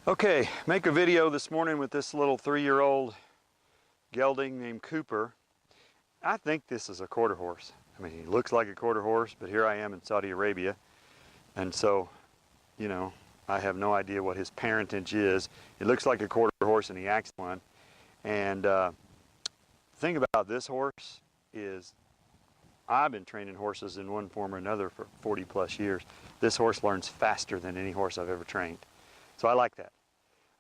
Okay, make a video this morning with this little 3-year-old gelding named Cooper. I think this is a quarter horse. I mean, he looks like a quarter horse, but here I am in Saudi Arabia. And so, you know, I have no idea what his parentage is. It looks like a quarter horse and he acts one. And the thing about this horse is I've been training horses in one form or another for 40 plus years. This horse learns faster than any horse I've ever trained. So I like that.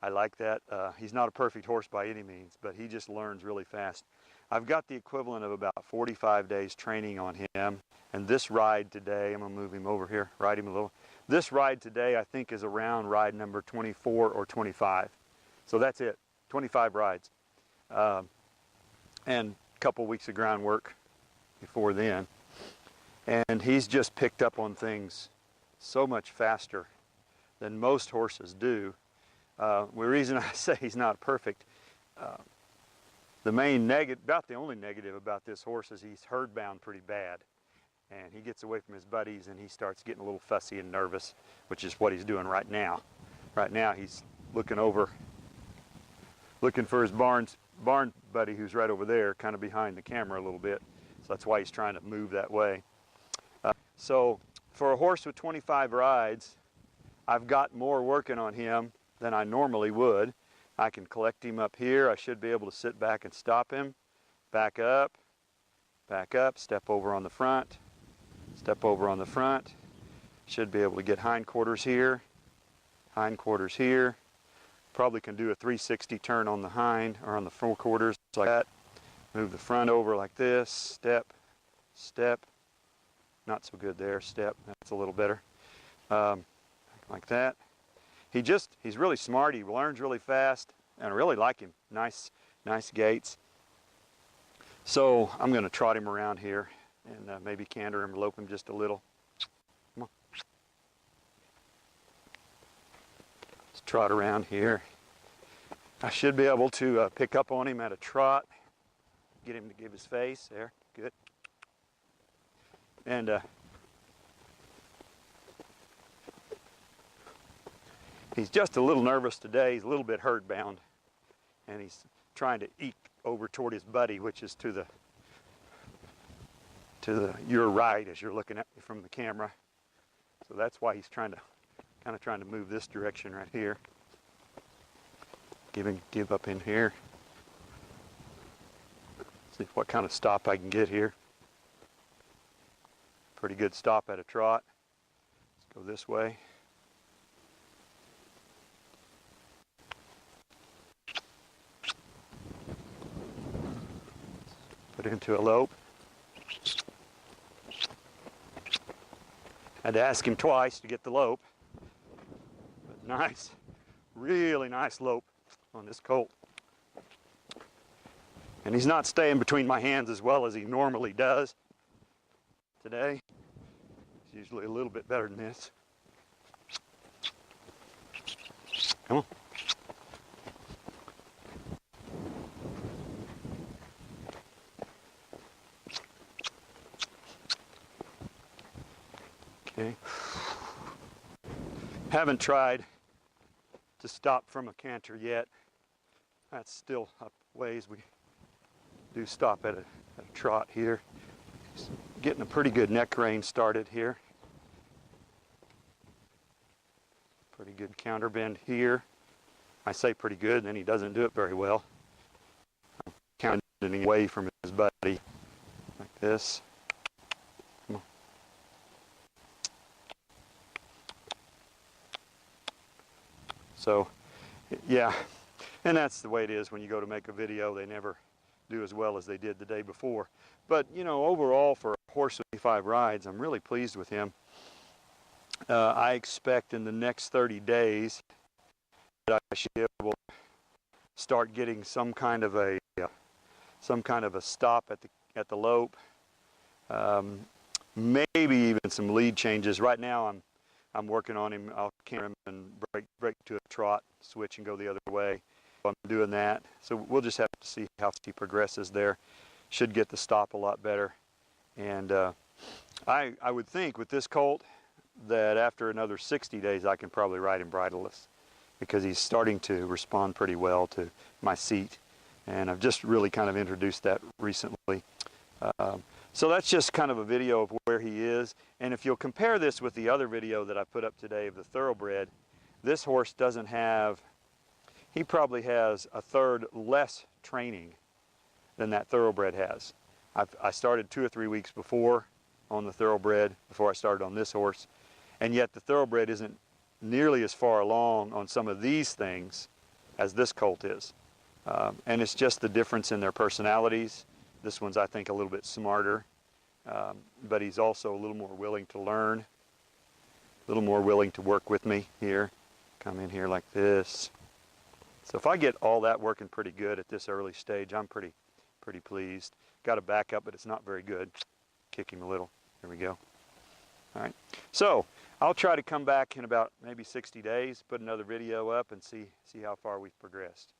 I like that. He's not a perfect horse by any means, but he just learns really fast. I've got the equivalent of about 45 days training on him, and this ride today, I'm going to move him over here, ride him a little. This ride today I think is around ride number 24 or 25. So that's it, 25 rides. And a couple weeks of groundwork before then. And he's just picked up on things so much faster than most horses do. The reason I say he's not perfect, the main negative, about the only negative about this horse is he's herd bound pretty bad. And he gets away from his buddies and he starts getting a little fussy and nervous, which is what he's doing right now. Right now he's looking over, looking for his barn buddy who's right over there, kind of behind the camera a little bit. So that's why he's trying to move that way. So for a horse with 25 rides, I've got more working on him than I normally would. I can collect him up here. I should be able to sit back and stop him. Back up, step over on the front, step over on the front. Should be able to get hindquarters here, hindquarters here. Probably can do a 360 turn on the hind or on the forequarters like that. Move the front over like this, step, step. Not so good there, step, that's a little better. Like that. He's really smart, he learns really fast, and I really like him. Nice gaits. So I'm going to trot him around here and maybe canter him, lope him just a little. Come on. Let's trot around here. I should be able to pick up on him at a trot, get him to give his face, there, good. And he's just a little nervous today. He's a little bit herd bound, and he's trying to eke over toward his buddy, which is to your right as you're looking at me from the camera. So that's why he's kind of trying to move this direction right here. Give up in here. See what kind of stop I can get here. Pretty good stop at a trot. Let's go this way. Put it into a lope. Had to ask him twice to get the lope. But nice, really nice lope on this colt. And he's not staying between my hands as well as he normally does today. He's usually a little bit better than this. Come on. Okay. Haven't tried to stop from a canter yet. That's still up ways. We do stop at a trot here. Just getting a pretty good neck rein started here. Pretty good counter bend here. I say pretty good, and then he doesn't do it very well. I'm counting away from his buddy like this. Come on. So, yeah, and that's the way it is when you go to make a video. They never do as well as they did the day before. But, you know, overall for a horse with 25 rides, I'm really pleased with him. I expect in the next 30 days that I should be able to start getting some kind of a stop at the lope. Maybe even some lead changes. Right now I'm working on him. I'll canter him and break to a trot, switch and go the other way. I'm doing that. So we'll just have to see how he progresses there. Should get the stop a lot better. And I would think with this colt that after another 60 days I can probably ride him bridleless. because he's starting to respond pretty well to my seat. And I've just really kind of introduced that recently. So that's just kind of a video of where he is. And if you'll compare this with the other video that I put up today of the thoroughbred, this horse doesn't have, he probably has a third less training than that thoroughbred has. I started 2 or 3 weeks before on the thoroughbred, before I started on this horse, and yet the thoroughbred isn't nearly as far along on some of these things as this colt is. And it's just the difference in their personalities. This one's, I think, a little bit smarter, but he's also a little more willing to learn, a little more willing to work with me here. Come in here like this. So if I get all that working pretty good at this early stage, I'm pretty pleased. Got a back up, but it's not very good. Kick him a little. There we go. All right. So I'll try to come back in about maybe 60 days, put another video up, and see how far we've progressed.